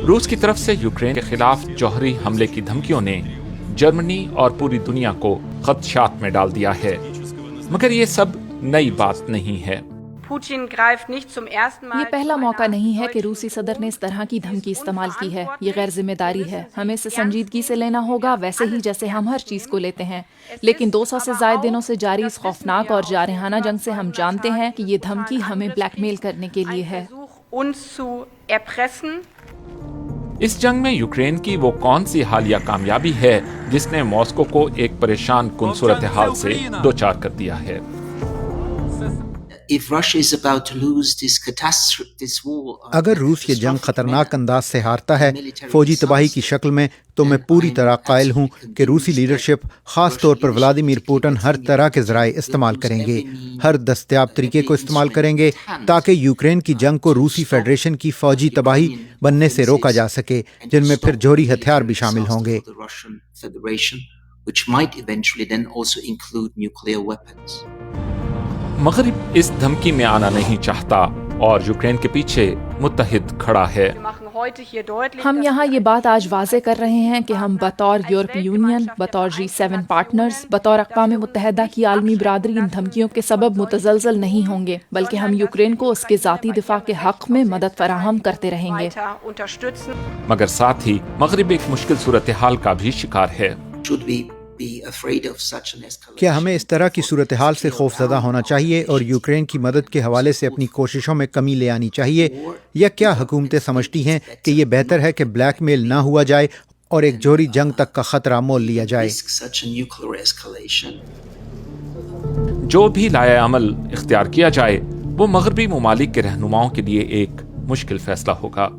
روس کی طرف سے یوکرین کے خلاف جوہری حملے کی دھمکیوں نے جرمنی اور پوری دنیا کو خدشات میں ڈال دیا ہے، مگر یہ سب نئی بات نہیں ہے۔ یہ پہلا موقع نہیں ہے کہ روسی صدر نے اس طرح کی دھمکی استعمال کی ہے۔ یہ غیر ذمہ داری ہے، ہمیں اسے سنجیدگی سے لینا ہوگا، ویسے ہی جیسے ہم ہر چیز کو لیتے ہیں۔ لیکن 200 سے زائد دنوں سے جاری اس خوفناک اور جارحانہ جنگ سے ہم جانتے ہیں کہ یہ دھمکی ہمیں بلیک میل کرنے کے لیے ہے۔ اس جنگ میں یوکرین کی وہ کون سی حالیہ کامیابی ہے جس نے ماسکو کو ایک پریشان کن صورتحال سے دوچار کر دیا ہے؟ اگر روس یہ جنگ خطرناک انداز سے ہارتا ہے فوجی تباہی کی شکل میں، تو میں پوری طرح قائل ہوں کہ روسی لیڈرشپ، خاص طور پر ولادیمیر پوٹن، ہر طرح کے ذرائع استعمال کریں گے، ہر دستیاب طریقے کو استعمال کریں گے تاکہ یوکرین کی جنگ کو روسی فیڈریشن کی فوجی تباہی بننے سے روکا جا سکے، جن میں پھر جوہری ہتھیار بھی شامل ہوں گے۔ مغرب اس دھمکی میں آنا نہیں چاہتا اور یوکرین کے پیچھے متحد کھڑا ہے۔ ہم یہاں یہ بات آج واضح کر رہے ہیں کہ ہم بطور یورپی یونین، بطور G7 پارٹنرز، بطور اقوام متحدہ کی عالمی برادری ان دھمکیوں کے سبب متزلزل نہیں ہوں گے، بلکہ ہم یوکرین کو اس کے ذاتی دفاع کے حق میں مدد فراہم کرتے رہیں گے۔ مگر ساتھ ہی مغرب ایک مشکل صورتحال کا بھی شکار ہے۔ کیا ہمیں اس طرح کی صورتحال سے خوف زدہ ہونا چاہیے اور یوکرین کی مدد کے حوالے سے اپنی کوششوں میں کمی لے آنی چاہیے، یا کیا حکومتیں سمجھتی ہیں کہ یہ بہتر ہے کہ بلیک میل نہ ہوا جائے اور ایک جوہری جنگ تک کا خطرہ مول لیا جائے؟ جو بھی لائحہ عمل اختیار کیا جائے وہ مغربی ممالک کے رہنماؤں کے لیے ایک مشکل فیصلہ ہوگا۔